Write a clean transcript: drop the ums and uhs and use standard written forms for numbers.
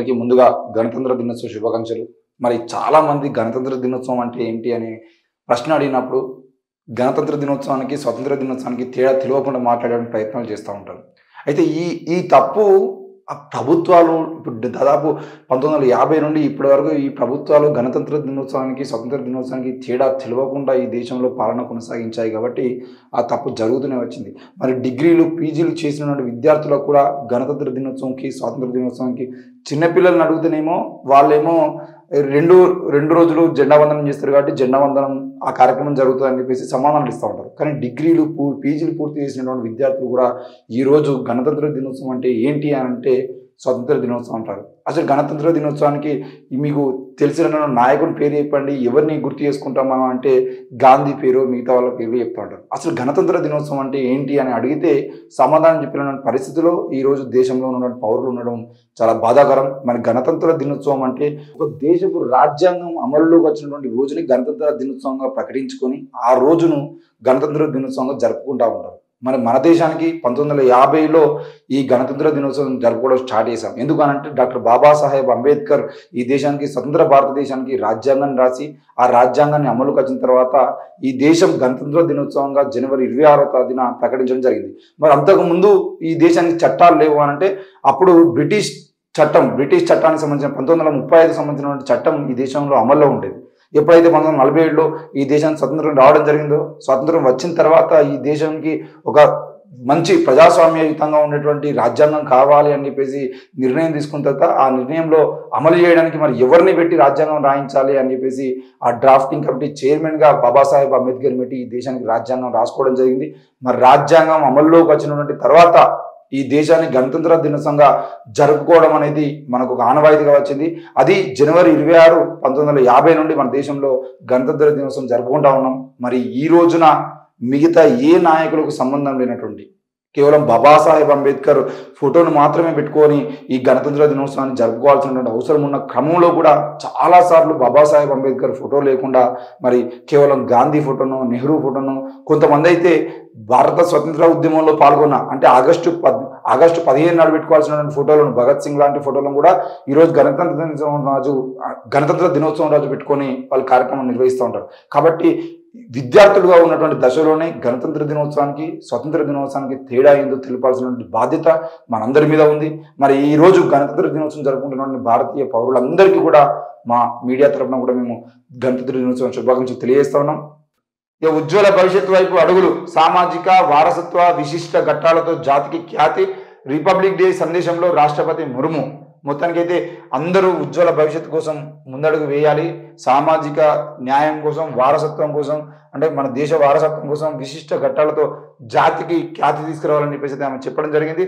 అందరికీ ముందుగా గణతంత్ర దినోత్సవ శుభాకాంక్షలు. మరి చాలామంది గణతంత్ర దినోత్సవం అంటే ఏంటి అని ప్రశ్న అడిగినప్పుడు గణతంత్ర దినోత్సవానికి, స్వతంత్ర దినోత్సవానికి తేడా తెలియకుండా మాట్లాడడానికి ప్రయత్నాలు చేస్తూ ఉంటారు. అయితే ఈ ఈ తప్పు ప్రభుత్వాలు ఇప్పుడు దాదాపు 1950 నుండి ఇప్పటి వరకు ఈ ప్రభుత్వాలు గణతంత్ర దినోత్సవానికి, స్వతంత్ర దినోత్సవానికి తేడా తెలియకుండా ఈ దేశంలో పాలన కొనసాగించాయి కాబట్టి ఆ తప్పు జరుగుతూనే వచ్చింది. మరి డిగ్రీలు, పీజీలు చేసినటువంటి విద్యార్థులకు కూడా గణతంత్ర దినోత్సవంకి, స్వాతంత్ర దినోత్సవానికి చిన్నపిల్లల్ని అడుగుతూనేమో వాళ్ళేమో రెండు రోజులు జెండా వందనం చేస్తారు కాబట్టి జెండా వందనం ఆ కార్యక్రమం జరుగుతుందని చెప్పేసి సమాధానాలు ఇస్తూ ఉంటారు. కానీ డిగ్రీలు, పీజీలు పూర్తి చేసినటువంటి విద్యార్థులు కూడా ఈరోజు గణతంత్ర దినోత్సవం అంటే ఏంటి అని అంటే స్వతంత్ర దినోత్సవం అంటారు. అసలు గణతంత్ర దినోత్సవానికి మీకు తెలిసిన నాయకుని పేరు చెప్పండి, ఎవరిని గుర్తు చేసుకుంటామా అంటే గాంధీ పేరు, మిగతా వాళ్ళ పేరు చెప్తూ ఉంటారు. అసలు గణతంత్ర దినోత్సవం అంటే ఏంటి అని అడిగితే సమాధానం చెప్పిన పరిస్థితిలో ఈరోజు దేశంలో ఉన్నటువంటి పౌరులు ఉండడం చాలా బాధాకరం. మరి గణతంత్ర దినోత్సవం అంటే ఒక దేశపు రాజ్యాంగం అమలులోకి వచ్చినటువంటి రోజుని గణతంత్ర దినోత్సవంగా ప్రకటించుకొని ఆ రోజును గణతంత్ర దినోత్సవంగా జరుపుకుంటూ ఉంటారు. మరి మన దేశానికి 1950లో ఈ గణతంత్ర దినోత్సవం జరుపుకోవడం స్టార్ట్ చేశాం. ఎందుకనంటే డాక్టర్ బాబాసాహెబ్ అంబేద్కర్ ఈ దేశానికి, స్వతంత్ర భారతదేశానికి రాజ్యాంగాన్ని రాసి ఆ రాజ్యాంగాన్ని అమలుకి వచ్చిన తర్వాత ఈ దేశం గణతంత్ర దినోత్సవంగా జనవరి 26వ తేదీన ప్రకటించడం జరిగింది. మరి అంతకుముందు ఈ దేశానికి చట్టాలు లేవు అనంటే అప్పుడు బ్రిటిష్ చట్టానికి సంబంధించిన 1935 సంబంధించిన చట్టం ఈ దేశంలో అమల్లో ఉండేది. ఎప్పుడైతే 1947లో ఈ దేశానికి స్వతంత్రం రావడం జరిగిందో, స్వతంత్రం వచ్చిన తర్వాత ఈ దేశానికి ఒక మంచి ప్రజాస్వామ్యయుతంగా ఉండేటువంటి రాజ్యాంగం కావాలి అని చెప్పేసి నిర్ణయం తీసుకున్న తర్వాత ఆ నిర్ణయంలో అమలు చేయడానికి మరి ఎవరిని పెట్టి రాజ్యాంగం రాయించాలి అని చెప్పేసి ఆ డ్రాఫ్టింగ్ కమిటీ చైర్మన్గా బాబాసాహెబ్ అంబేద్కర్ పెట్టి ఈ దేశానికి రాజ్యాంగం రాసుకోవడం జరిగింది. మరి రాజ్యాంగం అమల్లోకి వచ్చినటువంటి తర్వాత ఈ దేశాన్ని గణతంత్ర దినోత్సవంగా జరుపుకోవడం అనేది మనకు ఒక ఆనవాయితీగా వచ్చింది. అది జనవరి 26, 1950 నుండి మన దేశంలో గణతంత్ర దినోత్సవం జరుపుకుంటా ఉన్నాం. మరి ఈ రోజున మిగతా ఏ నాయకులకు సంబంధం లేనటువంటి కేవలం బాబాసాహెబ్ అంబేద్కర్ ఫోటోను మాత్రమే పెట్టుకొని ఈ గణతంత్ర దినోత్సవాన్ని జరుపుకోవాల్సినటువంటి అవసరం ఉన్న క్రమంలో కూడా చాలాసార్లు బాబాసాహెబ్ అంబేద్కర్ ఫోటో లేకుండా మరి కేవలం గాంధీ ఫోటోను, నెహ్రూ ఫోటోను, కొంతమంది అయితే భారత స్వతంత్ర ఉద్యమంలో పాల్గొన్న అంటే ఆగస్టు 15 నాడు పెట్టుకోవాల్సినటువంటి ఫోటోలను, భగత్ సింగ్ లాంటి ఫోటోలను కూడా ఈరోజు గణతంత్ర దినోత్సవం రోజు పెట్టుకొని వాళ్ళు కార్యక్రమం నిర్వహిస్తూ ఉంటారు. కాబట్టి విద్యార్థులుగా ఉన్నటువంటి దశలోనే గణతంత్ర దినోత్సవానికి, స్వతంత్ర దినోత్సవానికి తేడా ఏందో తెలిపాల్సినటువంటి బాధ్యత మనందరి మీద ఉంది. మరి ఈ రోజు గణతంత్ర దినోత్సవం జరుపుకుంటున్న భారతీయ పౌరులందరికీ కూడా మా మీడియా తరఫున కూడా మేము గణతంత్ర దినోత్సవం శుభాకాంక్షలు తెలియజేస్తా ఉన్నాం. ఉజ్వల భవిష్యత్తు వైపు అడుగులు, సామాజిక వారసత్వ విశిష్ట ఘట్టాలతో జాతికి ఖ్యాతి, రిపబ్లిక్ డే సందేశంలో రాష్ట్రపతి ముర్ము. మొత్తానికైతే అందరూ ఉజ్వల భవిష్యత్తు కోసం ముందడుగు వేయాలి. సామాజిక న్యాయం కోసం, వారసత్వం కోసం, అంటే మన దేశ వారసత్వం కోసం విశిష్ట ఘట్టాలతో జాతికి ఖ్యాతి తీసుకురావాలని చెప్పేసి ఆమె చెప్పడం జరిగింది.